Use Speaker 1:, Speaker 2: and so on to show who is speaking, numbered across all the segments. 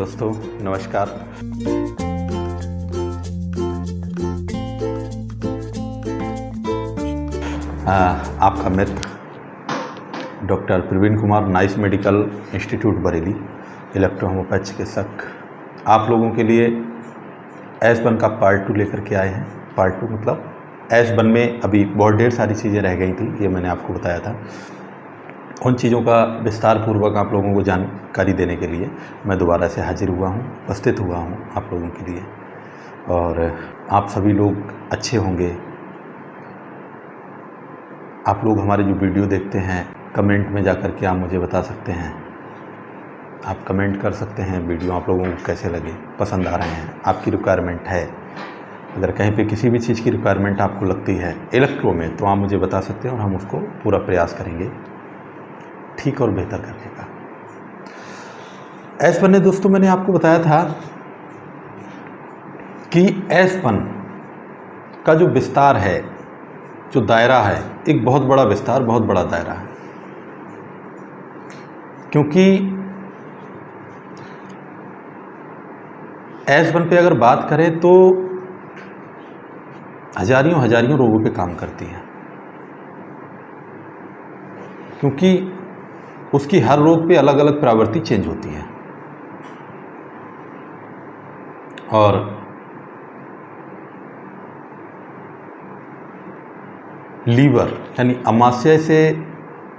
Speaker 1: दोस्तों नमस्कार। आपका मित्र doctor Praveen Kumar, nice medical institute Bareilly, electro homeopath चिकित्सक, आप लोगों के लिए S1 का पार्ट 2 लेकर के आए हैं। पार्ट 2 मतलब S1 में अभी बहुत ढेर सारी चीज़ें रह गई थी, ये मैंने आपको बताया था। उन चीज़ों का विस्तार पूर्वक आप लोगों को जानकारी देने के लिए मैं दोबारा से हाजिर हुआ हूँ, उपस्थित हुआ हूँ आप लोगों के लिए। और आप सभी लोग अच्छे होंगे। आप लोग हमारे जो वीडियो देखते हैं, कमेंट में जाकर के आप मुझे बता सकते हैं, आप कमेंट कर सकते हैं वीडियो आप लोगों को कैसे लगे, पसंद आ रहे हैं, आपकी रिक्वायरमेंट है। अगर कहीं पे किसी भी चीज़ की रिक्वायरमेंट आपको लगती है इलेक्ट्रो में, तो आप मुझे बता सकते हैं और हम उसको पूरा प्रयास करेंगे ठीक और बेहतर करने का। S1 ने दोस्तों मैंने आपको बताया था कि S1 का जो विस्तार है, जो दायरा है, एक बहुत बड़ा विस्तार, बहुत बड़ा दायरा है। क्योंकि S1 पे अगर बात करें तो हजारियों रोगों पे काम करती है। क्योंकि उसकी हर रोग पे अलग अलग प्रवृत्ति चेंज होती है। और लीवर यानी अमाशय से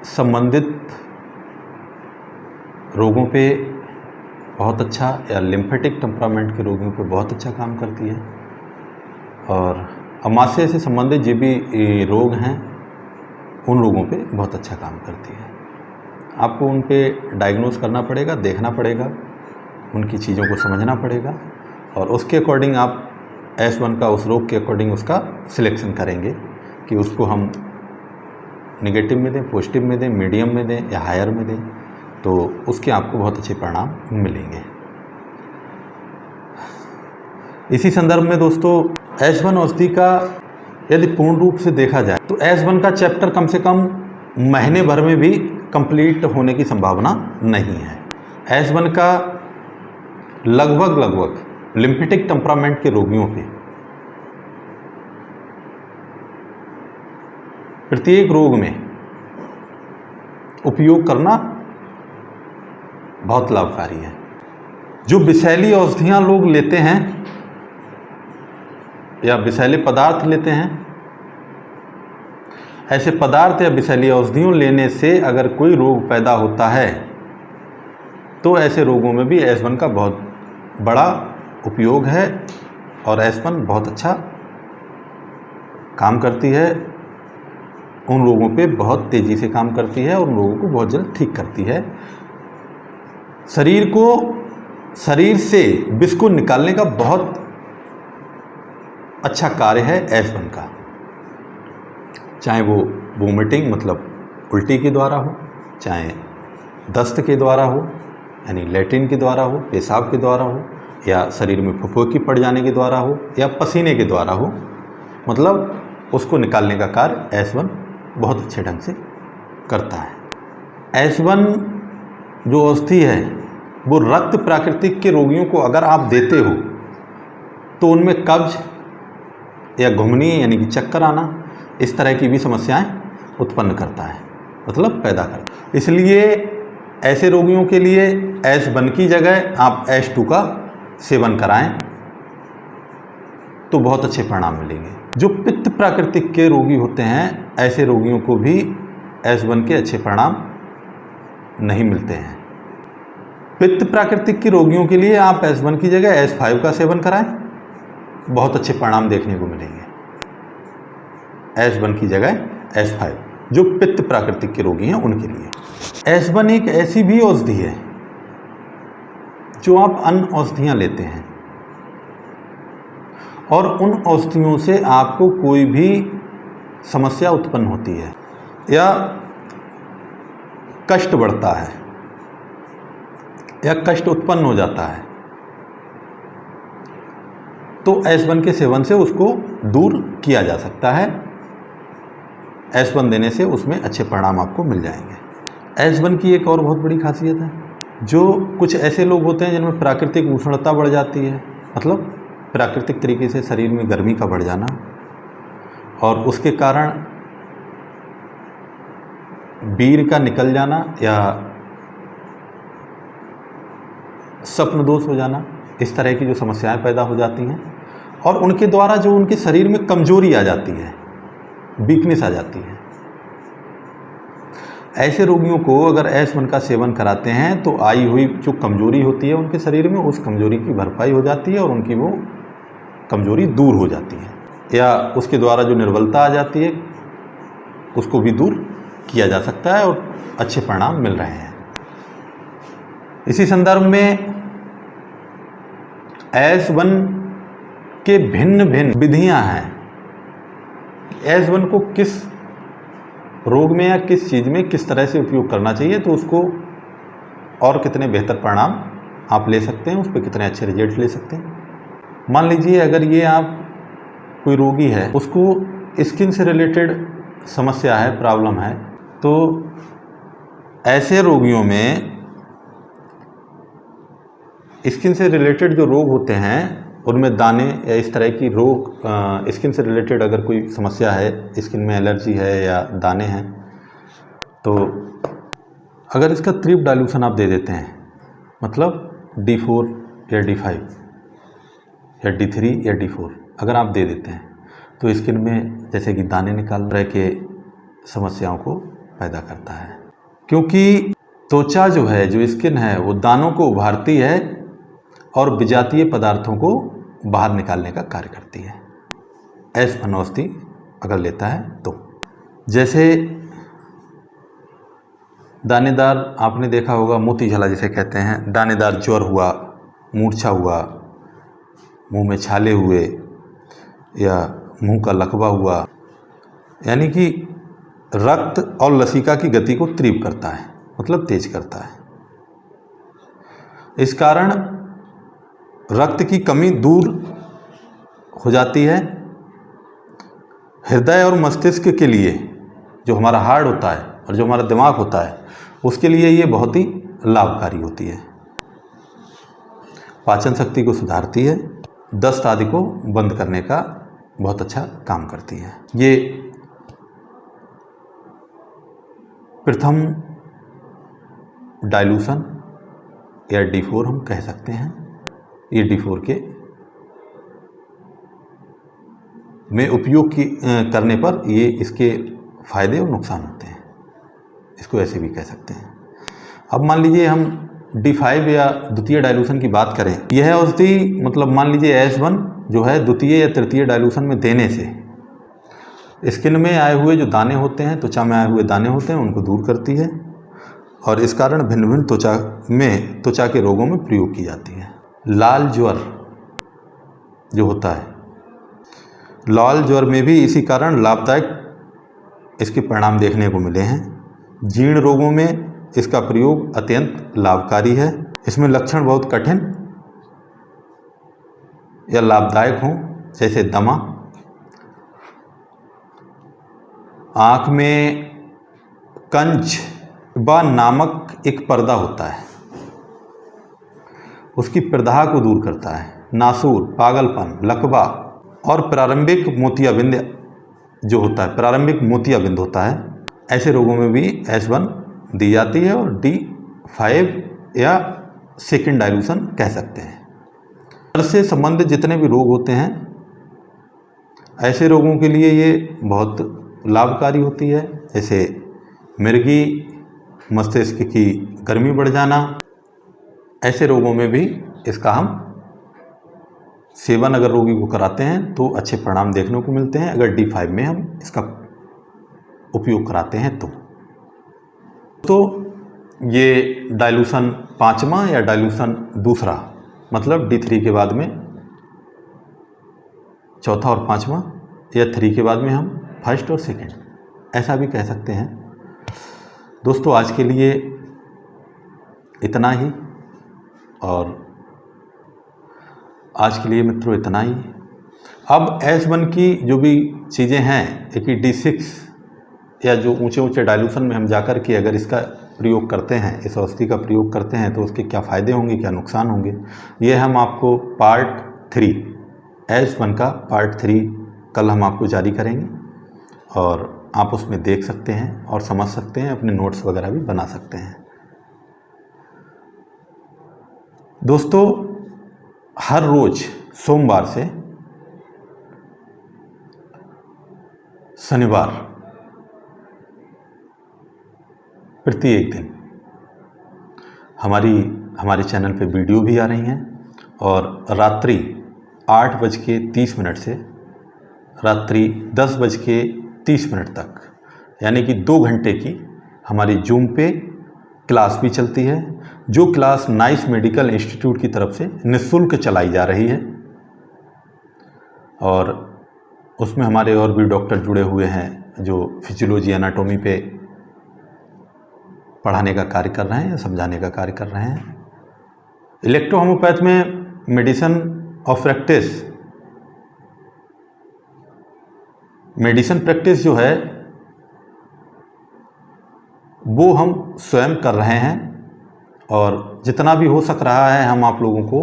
Speaker 1: संबंधित रोगों पे बहुत अच्छा, या लिम्फेटिक टेम्परामेंट के रोगों पे बहुत अच्छा काम करती है। और अमाशय से संबंधित जो भी रोग हैं, उन रोगों पे बहुत अच्छा काम करती है। आपको उन पे डायग्नोस करना पड़ेगा, देखना पड़ेगा, उनकी चीज़ों को समझना पड़ेगा, और उसके अकॉर्डिंग आप S1 का उस रोग के अकॉर्डिंग उसका सिलेक्शन करेंगे कि उसको हम नेगेटिव में दें, पॉजिटिव में दें, मीडियम में दें या हायर में दें, तो उसके आपको बहुत अच्छे परिणाम मिलेंगे। इसी संदर्भ में दोस्तों S1 औषधि का यदि पूर्ण रूप से देखा जाए तो S1 का चैप्टर कम से कम महीने भर में भी कंप्लीट होने की संभावना नहीं है। S1 का लगभग लिम्फेटिक टेम्परामेंट के रोगियों पे प्रत्येक रोग में उपयोग करना बहुत लाभकारी है। जो विषैली औषधियां लोग लेते हैं या विषैले पदार्थ लेते हैं, ऐसे पदार्थ या विषैली औषधियों लेने से अगर कोई रोग पैदा होता है तो ऐसे रोगों में भी S1 का बहुत बड़ा उपयोग है। और S1 बहुत अच्छा काम करती है, उन रोगों पे बहुत तेज़ी से काम करती है और उन रोगों को बहुत जल्द ठीक करती है। शरीर से विष को निकालने का बहुत अच्छा कार्य है S1 का, चाहे वो वोमिटिंग मतलब उल्टी के द्वारा हो, चाहे दस्त के द्वारा हो यानी लैट्रिन के द्वारा हो, पेशाब के द्वारा हो, या शरीर में फुफ्फुकी पड़ जाने के द्वारा हो, या पसीने के द्वारा हो, मतलब उसको निकालने का कार्य S1 बहुत अच्छे ढंग से करता है। S1 जो औषधि है वो रक्त प्राकृतिक के रोगियों को अगर आप देते हो तो उनमें कब्ज या घुमनी यानी कि चक्कर आना, इस तरह की भी समस्याएं उत्पन्न करता है, मतलब पैदा करता है। इसलिए ऐसे रोगियों के लिए S1 की जगह आप S2 का सेवन कराएं तो बहुत अच्छे परिणाम मिलेंगे। जो पित्त प्राकृतिक के रोगी होते हैं, ऐसे रोगियों को भी S1 के अच्छे परिणाम नहीं मिलते हैं। पित्त प्राकृतिक के रोगियों के लिए आप S1 की जगह S5 का सेवन कराएं, बहुत अच्छे परिणाम देखने को मिलेंगे। S1 की जगह S5, जो पित्त प्राकृतिक के रोगी हैं उनके लिए। S1 एक ऐसी भी औषधि है जो आप अन्य औषधियां लेते हैं और उन औषधियों से आपको कोई भी समस्या उत्पन्न होती है या कष्ट बढ़ता है या कष्ट उत्पन्न हो जाता है, तो S1 के सेवन से उसको दूर किया जा सकता है। S1 देने से उसमें अच्छे परिणाम आपको मिल जाएंगे। S1 की एक और बहुत बड़ी खासियत है, जो कुछ ऐसे लोग होते हैं जिनमें प्राकृतिक उष्णता बढ़ जाती है, मतलब प्राकृतिक तरीके से शरीर में गर्मी का बढ़ जाना, और उसके कारण वीर्य का निकल जाना या स्वप्न दोष हो जाना, इस तरह की जो समस्याएं पैदा हो जाती हैं, और उनके द्वारा जो उनके शरीर में कमजोरी आ जाती है, वीकनेस आ जाती है। ऐसे रोगियों को अगर S1 का सेवन कराते हैं तो आई हुई जो कमजोरी होती है उनके शरीर में, उस कमजोरी की भरपाई हो जाती है और उनकी वो कमजोरी दूर हो जाती है, या उसके द्वारा जो निर्बलता आ जाती है उसको भी दूर किया जा सकता है और अच्छे परिणाम मिल रहे हैं। इसी संदर्भ में S1 के भिन्न भिन्न विधियां हैं। S1 को किस रोग में या किस चीज़ में किस तरह से उपयोग करना चाहिए, तो उसको और कितने बेहतर परिणाम आप ले सकते हैं, उस पर कितने अच्छे रिजल्ट ले सकते हैं। मान लीजिए अगर ये आप कोई रोगी है, उसको स्किन से रिलेटेड समस्या है, प्रॉब्लम है, तो ऐसे रोगियों में स्किन से रिलेटेड जो रोग होते हैं उनमें दाने या इस तरह की रोग, स्किन से रिलेटेड अगर कोई समस्या है, स्किन में एलर्जी है या दाने हैं, तो अगर इसका त्रिप डाइल्यूशन आप दे देते हैं, मतलब D4 या D5 या D3 या D4 अगर आप दे देते हैं, तो स्किन में जैसे कि दाने निकाल रहे के समस्याओं को पैदा करता है। क्योंकि त्वचा जो है, जो स्किन है, वो दानों को उभारती है और विजातीय पदार्थों को बाहर निकालने का कार्य करती है। S1 औषधि अगर लेता है तो, जैसे दानेदार, आपने देखा होगा मोती झला जिसे कहते हैं, दानेदार ज्वर हुआ, मूर्छा हुआ, मुंह में छाले हुए या मुंह का लकवा हुआ, यानी कि रक्त और लसिका की गति को तीव्र करता है, मतलब तेज करता है। इस कारण रक्त की कमी दूर हो जाती है। हृदय और मस्तिष्क के लिए, जो हमारा हार्ट होता है और जो हमारा दिमाग होता है, उसके लिए ये बहुत ही लाभकारी होती है। पाचन शक्ति को सुधारती है, दस्त आदि को बंद करने का बहुत अच्छा काम करती है। ये प्रथम डाइल्यूशन या D4 हम कह सकते हैं। ये D4 के में उपयोग करने पर ये इसके फायदे और नुकसान होते हैं, इसको ऐसे भी कह सकते हैं। अब मान लीजिए हम D5 या द्वितीय डाइल्यूशन की बात करें, यह औषधि मतलब मान लीजिए S1 जो है द्वितीय या तृतीय डाइल्यूशन में देने से स्किन में आए हुए जो दाने होते हैं, त्वचा में आए हुए दाने होते हैं, उनको दूर करती है और इस कारण भिन्न भिन्न त्वचा के रोगों में प्रयोग की जाती है। लाल ज्वर जो होता है, लाल ज्वर में भी इसी कारण लाभदायक इसके परिणाम देखने को मिले हैं। जीर्ण रोगों में इसका प्रयोग अत्यंत लाभकारी है। इसमें लक्षण बहुत कठिन या लाभदायक हों, जैसे दमा, आँख में कंजक्टिवा नामक एक पर्दा होता है, उसकी प्रदाह को दूर करता है। नासूर, पागलपन, लकवा और प्रारंभिक मोतियाबिंद जो होता है, प्रारंभिक मोतियाबिंद होता है, ऐसे रोगों में भी S1 दी जाती है और D5 या सेकेंड डाइल्यूशन कह सकते हैं। सर से संबंधित जितने भी रोग होते हैं, ऐसे रोगों के लिए ये बहुत लाभकारी होती है। जैसे मिर्गी, मस्तिष्क की गर्मी बढ़ जाना, ऐसे रोगों में भी इसका हम सेवन अगर रोगी को कराते हैं तो अच्छे परिणाम देखने को मिलते हैं, अगर D5 में हम इसका उपयोग कराते हैं तो ये डाइल्यूशन पाँचवा या डाइल्यूशन दूसरा, मतलब D3 के बाद में चौथा और पाँचवा, या 3 के बाद में हम फर्स्ट और सेकंड, ऐसा भी कह सकते हैं। दोस्तों आज के लिए इतना ही, और आज के लिए मित्रों इतना ही। अब S1 की जो भी चीज़ें हैं, एक D6 या जो ऊंचे ऊंचे डाइल्यूशन में हम जाकर के अगर इसका प्रयोग करते हैं, इस औषधि का प्रयोग करते हैं तो उसके क्या फ़ायदे होंगे, क्या नुकसान होंगे, ये हम आपको पार्ट 3 H1 का पार्ट 3 कल हम आपको जारी करेंगे और आप उसमें देख सकते हैं और समझ सकते हैं, अपने नोट्स वगैरह भी बना सकते हैं। दोस्तों, हर रोज़ सोमवार से शनिवार प्रति एक दिन हमारे चैनल पे वीडियो भी आ रही हैं और रात्रि 8:30 से रात्रि 10:30 तक, यानी कि 2 घंटे की हमारी जूम पे क्लास भी चलती है, जो क्लास नाइस मेडिकल इंस्टीट्यूट की तरफ से निःशुल्क चलाई जा रही है। और उसमें हमारे और भी डॉक्टर जुड़े हुए हैं जो फिजियोलॉजी एनाटॉमी पे पढ़ाने का कार्य कर रहे हैं या समझाने का कार्य कर रहे हैं। इलेक्ट्रो होम्योपैथ में मेडिसिन प्रैक्टिस जो है वो हम स्वयं कर रहे हैं और जितना भी हो सक रहा है हम आप लोगों को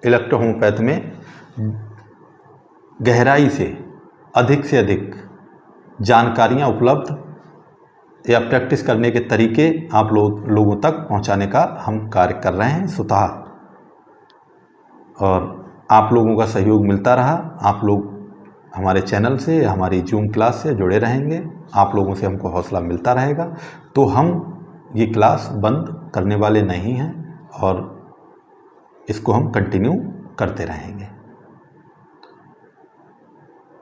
Speaker 1: इलेक्ट्रो होम्योपैथ में गहराई से अधिक जानकारियां उपलब्ध या प्रैक्टिस करने के तरीके आप लोगों तक पहुंचाने का हम कार्य कर रहे हैं स्वतः। और आप लोगों का सहयोग मिलता रहा, आप लोग हमारे चैनल से, हमारी जूम क्लास से जुड़े रहेंगे, आप लोगों से हमको हौसला मिलता रहेगा, तो हम ये क्लास बंद करने वाले नहीं हैं और इसको हम कंटिन्यू करते रहेंगे।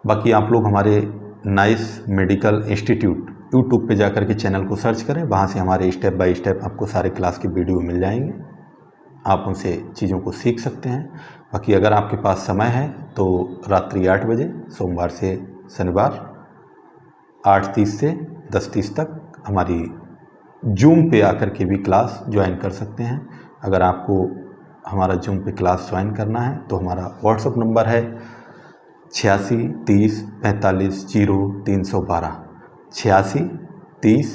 Speaker 1: बाकी आप लोग हमारे नाइस मेडिकल इंस्टीट्यूट यूट्यूब पे जाकर के चैनल को सर्च करें, वहाँ से हमारे स्टेप बाय स्टेप आपको सारे क्लास की वीडियो मिल जाएंगे, आप उनसे चीज़ों को सीख सकते हैं। बाकी अगर आपके पास समय है तो रात्रि 8 बजे सोमवार से शनिवार 8:30 से 10:30 तक हमारी जूम पे आकर के भी क्लास ज्वाइन कर सकते हैं। अगर आपको हमारा जूम पे क्लास ज्वाइन करना है तो हमारा व्हाट्सअप नंबर है 86 30 45 0312, 86 30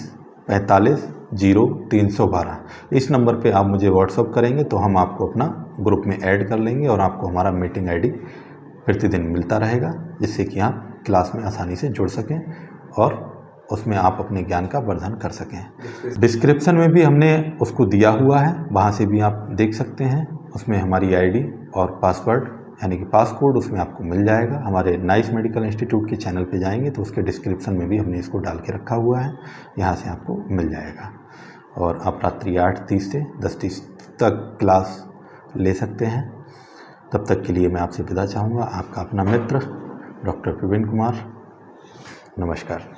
Speaker 1: 45 0312। इस नंबर पे आप मुझे व्हाट्सअप करेंगे तो हम आपको अपना ग्रुप में ऐड कर लेंगे और आपको हमारा मीटिंग आईडी प्रतिदिन मिलता रहेगा, जिससे कि आप क्लास में आसानी से जुड़ सकें और उसमें आप अपने ज्ञान का वर्धन कर सकें। डिस्क्रिप्शन में भी हमने उसको दिया हुआ है, वहाँ से भी आप देख सकते हैं। उसमें हमारी आईडी और पासवर्ड यानी कि पासकोड उसमें आपको मिल जाएगा। हमारे नाइस मेडिकल इंस्टीट्यूट के चैनल पे जाएंगे तो उसके डिस्क्रिप्शन में भी हमने इसको डाल के रखा हुआ है, यहाँ से आपको मिल जाएगा। और आप रात्रि 8:30 से 10:30 तक क्लास ले सकते हैं। तब तक के लिए मैं आपसे विदा चाहूँगा। आपका अपना मित्र डॉक्टर प्रवीण कुमार। नमस्कार।